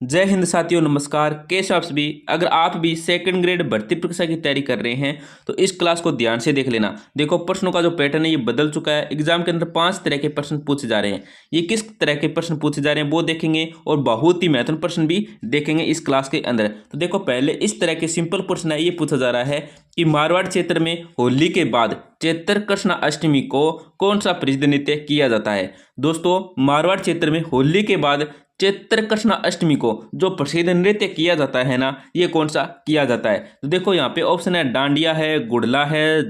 जय हिंद साथियों, नमस्कार। कैसे हो आप सभी। अगर आप भी सेकंड ग्रेड भर्ती परीक्षा की तैयारी कर रहे हैं तो इस क्लास को ध्यान से देख लेना। देखो, प्रश्नों का जो पैटर्न है ये बदल चुका है। एग्जाम के अंदर 5 तरह के प्रश्न पूछे जा रहे हैं। ये किस तरह के प्रश्न पूछे जा रहे हैं वो देखेंगे और बहुत ही महत्वपूर्ण प्रश्न भी देखेंगे इस क्लास के अंदर। तो देखो, पहले इस तरह के सिंपल प्रश्न है। ये पूछा जा रहा है कि मारवाड़ क्षेत्र में होली के बाद चैत्र कृष्ण अष्टमी को कौन सा प्रसिद्ध नृत्य किया जाता है। दोस्तों, मारवाड़ क्षेत्र में होली के बाद चैत्र कृष्ण अष्टमी को जो प्रसिद्ध नृत्य किया जाता है ना, ये कौन सा किया जाता है। तो देखो, यहाँ पे ऑप्शन है डांडिया है, गुड़ला है,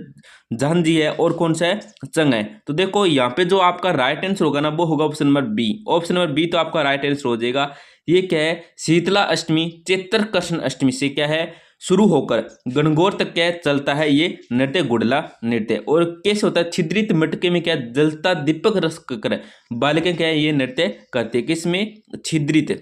झांझी है और कौन सा है, चंग है। तो देखो, यहाँ पे जो आपका राइट आंसर होगा ना वो होगा option number B. Option number B तो आपका राइट आंसर हो जाएगा। ये क्या है, शीतला अष्टमी चैत्र कृष्ण अष्टमी से क्या है शुरू होकर गणगौर तक क्या चलता है ये नृत्य, गुड़ला नृत्य। और कैसे होता है, छिद्रित मटके में क्या जलता दीपक रस कर बालिकाएं क्या है ये नृत्य करते। किसमें, छिद्रित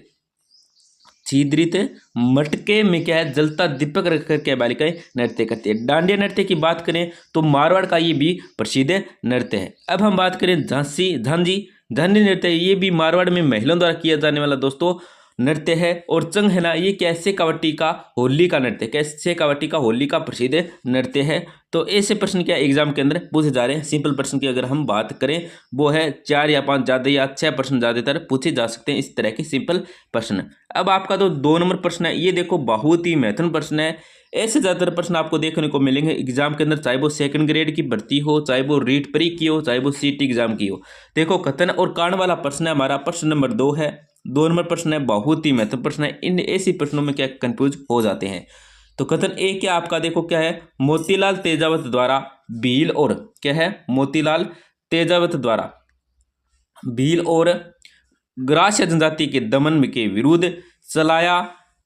छिद्रित मटके में क्या है जलता दीपक रख कर क्या बालिकाएं नृत्य करती है। डांडिया नृत्य की बात करें तो मारवाड़ का ये भी प्रसिद्ध नृत्य है। अब हम बात करें झांसी झांझी झांझी नृत्य, ये भी मारवाड़ में महिलाओं द्वारा किया जाने वाला दोस्तों नृत्य है। और चंग है ना, ये क्या शेखावटी का होली का नृत्य, क्या शेखावटी का होली का प्रसिद्ध नृत्य है। तो ऐसे प्रश्न क्या एग्जाम के अंदर पूछे जा रहे हैं। सिंपल प्रश्न की अगर हम बात करें वो है 4 या 5 ज़्यादा या 6 प्रश्न ज़्यादातर पूछे जा सकते हैं इस तरह के सिंपल प्रश्न। अब आपका जो 2 नंबर प्रश्न है ये देखो बहुत ही महत्वपूर्ण प्रश्न है। ऐसे ज़्यादातर प्रश्न आपको देखने को मिलेंगे एग्जाम के अंदर, चाहे वो सेकंड ग्रेड की भर्ती हो, चाहे वो रीट प्री की हो, चाहे वो सीटी एग्जाम की हो। देखो, कथन और कारण वाला प्रश्न है हमारा, प्रश्न नंबर 2 है। 2 नंबर प्रश्न है बहुत ही महत्वपूर्ण प्रश्न है। इन ऐसी प्रश्नों में क्या कंफ्यूज हो जाते हैं। तो कथन ए क्या आपका देखो क्या है, मोतीलाल तेजावत द्वारा भील और क्या है, मोतीलाल तेजावत द्वारा भील और ग्रास्य जनजाति के दमन के विरुद्ध चलाया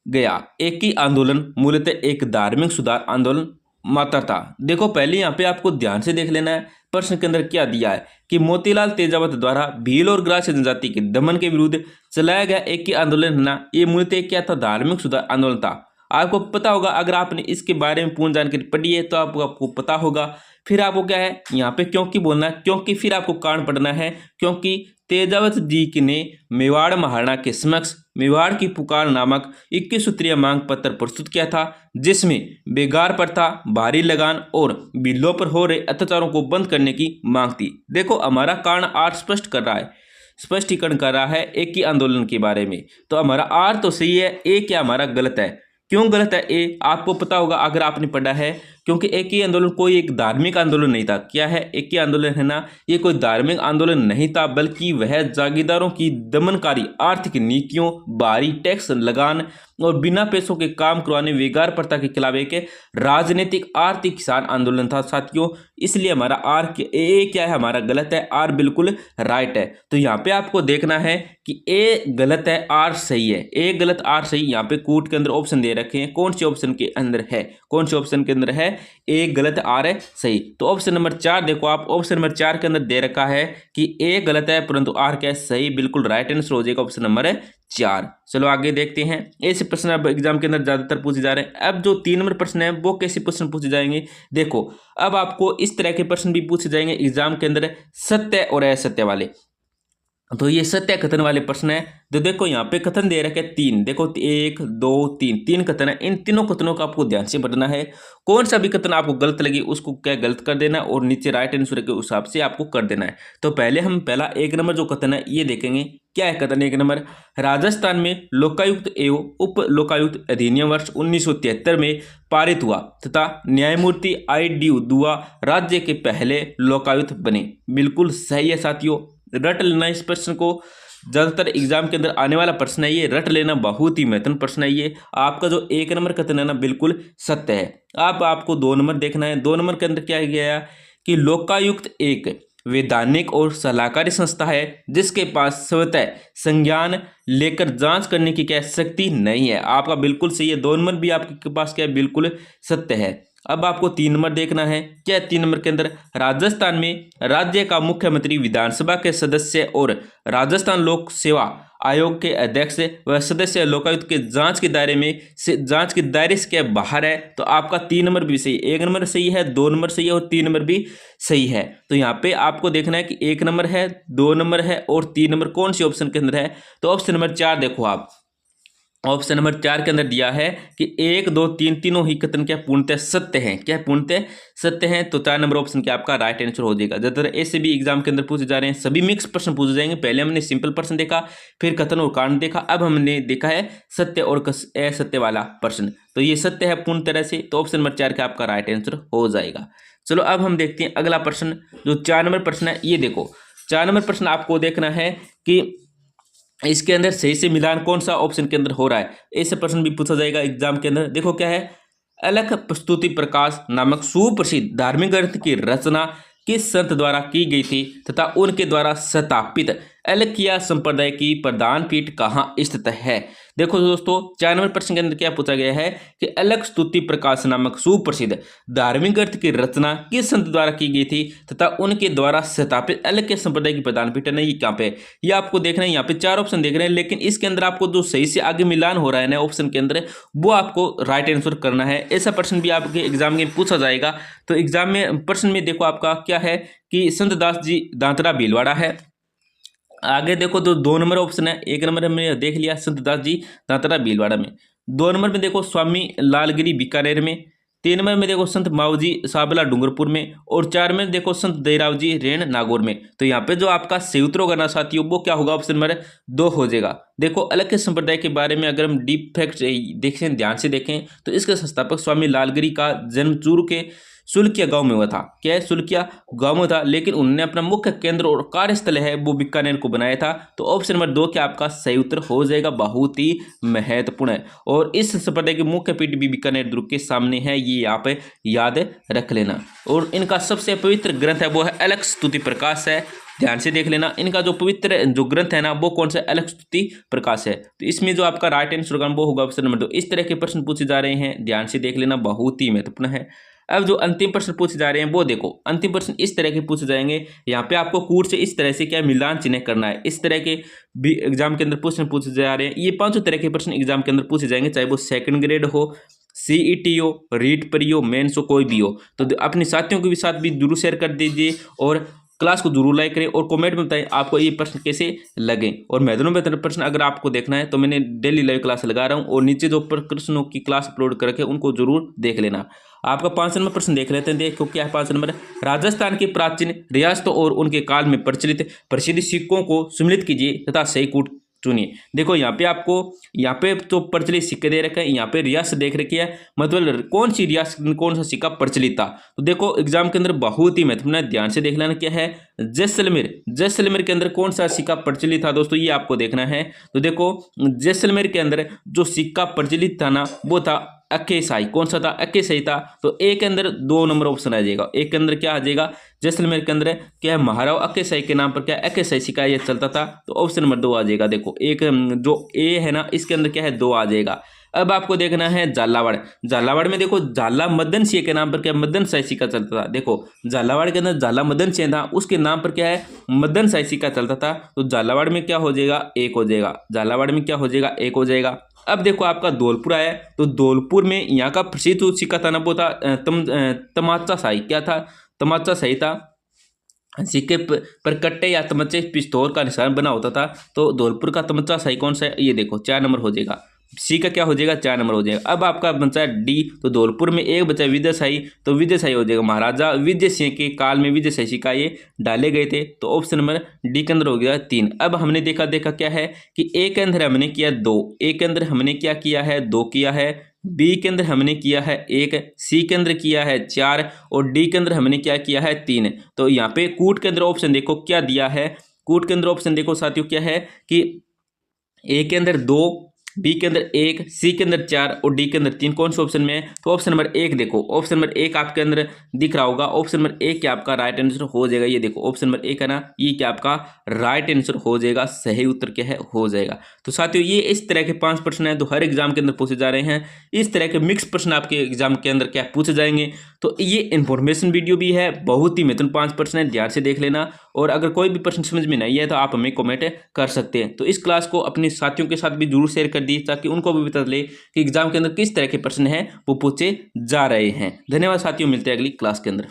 गया एक ही आंदोलन मूलतः एक धार्मिक सुधार आंदोलन मात्र था। देखो, पहले यहाँ पे आपको ध्यान से देख लेना है प्रश्न के अंदर क्या दिया है कि मोतीलाल तेजावत द्वारा भील और ग्रास्य जनजाति के दमन के विरुद्ध चलाया गया एक ही आंदोलन है ना, ये मूलतः क्या था, धार्मिक सुधार आंदोलन था। आपको पता होगा, अगर आपने इसके बारे में पूर्ण जानकारी पढ़ी है तो आपको पता होगा। फिर आपको क्या है यहाँ पे क्योंकि बोलना है, क्योंकि फिर आपको कारण पढ़ना है। क्योंकि तेजावत जी ने मेवाड़ महाराणा के समक्ष मेवाड़ की पुकार नामक 21 सूत्रीय मांग पत्र प्रस्तुत किया था, जिसमें बेगार प्रथा, भारी लगान और बिल्लों पर हो रहे अत्याचारों को बंद करने की मांग थी। देखो, हमारा कारण आर स्पष्ट कर रहा है, स्पष्टीकरण कर रहा है एक ही आंदोलन के बारे में। तो हमारा आर तो सही है, ए क्या हमारा गलत है। क्यों गलत है ए, आपको पता होगा अगर आपने पढ़ा है। क्योंकि एक ही आंदोलन कोई एक धार्मिक आंदोलन नहीं था। क्या है, एक ही आंदोलन है ना, ये कोई धार्मिक आंदोलन नहीं था, बल्कि वह जागीरदारों की दमनकारी आर्थिक नीतियों, भारी टैक्स लगान और बिना पैसों के काम करवाने वेगार प्रथा के खिलाफ एक राजनीतिक आर्थिक किसान आंदोलन था साथियों। इसलिए हमारा आर ए क्या है, हमारा गलत है, आर बिल्कुल राइट है। तो यहाँ पे आपको देखना है कि ए गलत है, आर सही है। ए गलत, आर सही। यहाँ पे कूट के अंदर ऑप्शन दे रखे हैं, कौन से ऑप्शन के अंदर है, कौन से ऑप्शन के अंदर है ए गलत, आर है सही। तो ऑप्शन नंबर 4 देखो आप, ऑप्शन नंबर 4 के अंदर दे रखा है कि ए गलत है परंतु आर क्या है, सही। बिल्कुल राइट आंसर हो जाएगा ऑप्शन नंबर 4। चलो आगे देखते हैं। ऐसे प्रश्न अब एग्जाम के अंदर ज्यादातर पूछे जा रहे हैं। अब जो 3 नंबर प्रश्न है वो कैसे प्रश्न पूछे जाएंगे, देखो अब आपको इस तरह के प्रश्न भी पूछे जाएंगे एग्जाम के अंदर, सत्य और असत्य वाले। तो ये सत्य कथन वाले प्रश्न है। तो देखो, यहाँ पे कथन दे रखे 3, देखो 1 2 3, 3 कथन है। इन तीनों कथनों का आपको ध्यान से पढ़ना है। कौन सा भी कथन आपको गलत लगे उसको क्या गलत कर देना और नीचे राइट आंसर के हिसाब से आपको कर देना है। तो पहले हम पहला 1 नंबर जो कथन है ये देखेंगे। क्या है कथन 1 नंबर, राजस्थान में लोकायुक्त एवं उप लोकायुक्त अधिनियम वर्ष 1973 में पारित हुआ तथा न्यायमूर्ति I.D. दुआ राज्य के पहले लोकायुक्त बने। बिल्कुल सही है साथियों, रट लेना इस प्रश्न को। ज्यादातर एग्जाम के अंदर आने वाला प्रश्न है ये, रट लेना, बहुत ही महत्वपूर्ण प्रश्न है ये। आपका जो 1 नंबर कथन है ना बिल्कुल सत्य है। अब आपको 2 नंबर देखना है। 2 नंबर के अंदर क्या गया कि लोकायुक्त एक वैधानिक और सलाहकारी संस्था है जिसके पास स्वतः संज्ञान लेकर जांच करने की क्या शक्ति नहीं है। आपका बिल्कुल सही है, 2 नंबर भी आपके पास क्या बिल्कुल सत्य है। अब आपको 3 नंबर देखना है। क्या 3 नंबर के अंदर, राजस्थान में राज्य का मुख्यमंत्री विधानसभा के सदस्य और राजस्थान लोक सेवा आयोग के अध्यक्ष व सदस्य लोकायुक्त के जांच के दायरे में जांच के दायरे से क्या बाहर है। तो आपका 3 नंबर भी सही, 1 नंबर सही है, 2 नंबर सही है और 3 नंबर भी सही है। तो यहाँ पे आपको देखना है कि 1 नंबर है, 2 नंबर है और 3 नंबर कौन सी ऑप्शन के अंदर है। तो ऑप्शन नंबर 4 देखो आप, ऑप्शन नंबर 4 के अंदर दिया है कि 1, 2, 3 तीनों ही कथन क्या पूर्णतः सत्य हैं, क्या पूर्णतः सत्य हैं। तो 4 नंबर ऑप्शन क्या आपका राइट आंसर हो जाएगा। ज्यादातर ऐसे भी एग्जाम के अंदर पूछे जा रहे हैं, सभी मिक्स प्रश्न पूछे जाएंगे। पहले हमने सिंपल प्रश्न देखा, फिर कथन और कारण देखा, अब हमने देखा है सत्य और असत्य वाला प्रश्न। तो ये सत्य है पूर्ण तरह से, तो ऑप्शन नंबर 4 का आपका राइट आंसर हो जाएगा। चलो अब हम देखते हैं अगला प्रश्न, जो 4 नंबर प्रश्न है। ये देखो 4 नंबर प्रश्न आपको देखना है कि इसके अंदर सही से मिलान कौन सा ऑप्शन के अंदर हो रहा है। ऐसे प्रश्न भी पूछा जाएगा एग्जाम के अंदर। देखो क्या है, अलख प्रस्तुति प्रकाश नामक सुप्रसिद्ध धार्मिक ग्रंथ की रचना किस संत द्वारा की गई थी तथा उनके द्वारा स्थापित अलखिया संप्रदाय की प्रधान पीठ कहाँ स्थित है। देखो दोस्तों 4 नंबर प्रश्न के अंदर क्या पूछा गया है कि अलख स्तुति प्रकाश नामक सुप्रसिद्ध धार्मिक ग्रंथ की रचना किस संत द्वारा की गई थी तथा उनके द्वारा स्थापित अलखिया संप्रदाय की प्रधान पीठ है। ये कहाँ पे, ये आपको देखना है। यहाँ पे 4 ऑप्शन देख रहे हैं, लेकिन इसके अंदर आपको जो सही से आगे मिलान हो रहा है ना ऑप्शन के अंदर, वो आपको राइट आंसर करना है। ऐसा प्रश्न भी आपके एग्जाम में पूछा जाएगा। तो एग्जाम में प्रश्न में देखो आपका क्या है कि संत दास जी दांतरा भीलवाड़ा है। आगे देखो तो 2 नंबर ऑप्शन है। 1 नंबर में देख लिया संत दास जी दांतरा भीलवाड़ा में। 2 नंबर में देखो स्वामी लालगिरी बीकानेर में। 3 नंबर में देखो संत माऊजी साबला डूंगरपुर में। और 4 में देखो संत दयाराव जी रेण नागौर में। तो यहाँ पे जो आपका सही उत्तर होगा ना साथियों, वो क्या होगा, ऑप्शन नंबर 2 हो जाएगा। देखो अलग संप्रदाय के बारे में अगर हम डीप फैक्ट देखें, ध्यान से देखें, तो इसके संस्थापक स्वामी लालगिरी का जन्म चूरू के सुल्किया गांव में हुआ था। क्या है, सुल्किया गांव में था, लेकिन उन्होंने अपना मुख्य केंद्र और कार्यस्थल है वो बीकानेर को बनाया था। तो ऑप्शन नंबर 2 क्या आपका सही उत्तर हो जाएगा, बहुत ही महत्वपूर्ण है। और इस संप्रदाय की मुख्य पीठ भी बीकानेर दुर्ग के सामने है, ये यहाँ पे याद रख लेना। और इनका सबसे पवित्र ग्रंथ है वो है अलख स्तुति प्रकाश है। ध्यान से देख लेना, इनका जो पवित्र जो ग्रंथ है ना वो कौन सा, अलख स्तुति प्रकाश है। तो इसमें जो आपका राइट आंसर होगा वो होगा ऑप्शन नंबर 2। इस तरह के प्रश्न पूछे जा रहे हैं, ध्यान से देख लेना, बहुत ही महत्वपूर्ण है। अब जो अंतिम प्रश्न पूछे जा रहे हैं वो देखो, अंतिम प्रश्न इस तरह के पूछे जाएंगे। यहाँ पे आपको कूट से इस तरह से क्या मिलान चिन्ह करना है। इस तरह के भी एग्जाम के अंदर प्रश्न पूछे जा रहे हैं। ये 5 तरह के प्रश्न एग्जाम के अंदर पूछे जाएंगे, चाहे वो सेकंड ग्रेड हो, सीईटी हो, रीट परी हो, मेंस हो, कोई भी हो। तो अपने साथियों के भी साथ भी जरूर शेयर कर दीजिए और क्लास को जरूर लाइक करें और कमेंट में बताएं आपको ये प्रश्न कैसे लगे। और महत्वपूर्ण प्रश्न अगर आपको देखना है तो मैंने डेली लाइव क्लास लगा रहा हूँ, और नीचे जो प्रश्नों की क्लास अपलोड करके उनको जरूर देख लेना। आपका 5 नंबर प्रश्न देख लेते हैं। देखो क्या है 5 नंबर, राजस्थान की प्राचीन रियासतों और उनके काल में प्रचलित प्रसिद्ध सिक्कों को सम्मिलित कीजिए तथा सही कूट चुनिए। देखो यहाँ पे आपको, यहाँ पे तो प्रचलित सिक्के दे रखे हैं, यहाँ पे रियासत देख रखी है, मतलब कौन सी रियासत कौन सा सिक्का प्रचलित था। तो देखो एग्जाम के अंदर बहुत ही महत्वपूर्ण है, ध्यान से देख लेना क्या है, जैसलमेर। जैसलमेर के अंदर कौन सा सिक्का प्रचलित था दोस्तों, ये आपको देखना है। तो देखो जैसलमेर के अंदर जो सिक्का प्रचलित था ना वो था अक्केसाई। कौन सा था, अक्केसाई था। तो एक के अंदर 2 नंबर ऑप्शन आ जाएगा। एक के अंदर क्या आ जाएगा, जैसलमेर के अंदर क्या है, महाराव अक्केसाई के नाम पर क्या अक्केसाई सिक्का ये चलता था। तो ऑप्शन नंबर 2 आ जाएगा। देखो एक जो ए है ना इसके अंदर क्या है 2 आ जाएगा। अब आपको देखना है झालावाड़। झालावाड़ में देखो झाला मदन सिंह के नाम पर क्या मदन शाही सिक्का चलता था। देखो झालावाड़ के अंदर झाला मदन सिंह था, उसके नाम पर क्या है मदन शाही सिक्का चलता था। तो झालावाड़ में क्या हो जाएगा, 1 हो जाएगा। झालावाड़ में क्या हो जाएगा, 1 हो जाएगा। अब देखो आपका धौलपुर आया, तो धौलपुर में यहाँ का प्रसिद्ध सिक्का था ना वो था तमाचा शाही। क्या था, तमाचा शाही था। सिक्के पर कट्टे या तमच्चे पिस्तौल का निशान बना होता था। तो धौलपुर का तमच्चा शाही कौन सा है, ये देखो 4 नंबर हो जाएगा। सी का क्या हो जाएगा, 4 नंबर हो जाएगा। अब आपका बचा डी, तो धौलपुर में एक बचा विजय शाही, तो विजय शाही हो जाएगा। महाराजा विजय सिंह के काल में विजय शाही सिक्का ये डाले गए थे। तो ऑप्शन नंबर डी के अंदर हो गया 3। अब हमने देखा क्या है कि ए के अंदर हमने किया 2, ए के अंदर हमने क्या किया है 2 किया है, बी के अंदर हमने किया है 1, सी के अंदर किया है 4 और डी के अंदर हमने क्या किया है 3। तो यहाँ पे कूट के अंदर ऑप्शन देखो क्या दिया है, कूट के अंदर ऑप्शन देखो साथियों क्या है कि ए के अंदर 2, बी के अंदर 1, सी के अंदर 4 और डी के अंदर 3। कौन से ऑप्शन में है, तो ऑप्शन नंबर 1 देखो, ऑप्शन नंबर 1 आपके अंदर दिख रहा होगा। ऑप्शन नंबर 1 क्या आपका राइट आंसर हो जाएगा। ये देखो ऑप्शन नंबर 1 है ना, ये क्या आपका राइट आंसर हो जाएगा, सही उत्तर क्या है हो जाएगा। तो साथियों ये इस तरह के 5 प्रश्न है जो हर एग्जाम के अंदर पूछे जा रहे हैं। इस तरह के मिक्स प्रश्न आपके एग्जाम के अंदर क्या पूछे जाएंगे। तो ये इन्फॉर्मेशन वीडियो भी है, बहुत ही महत्वपूर्ण 5 प्रश्न है, ध्यान से देख लेना। और अगर कोई भी प्रश्न समझ में नहीं है तो आप हमें कमेंट कर सकते हैं। तो इस क्लास को अपने साथियों के साथ भी जरूर शेयर कर दी ताकि उनको भी पता चले कि एग्जाम के अंदर किस तरह के प्रश्न हैं वो पूछे जा रहे हैं। धन्यवाद साथियों, मिलते हैं अगली क्लास के अंदर।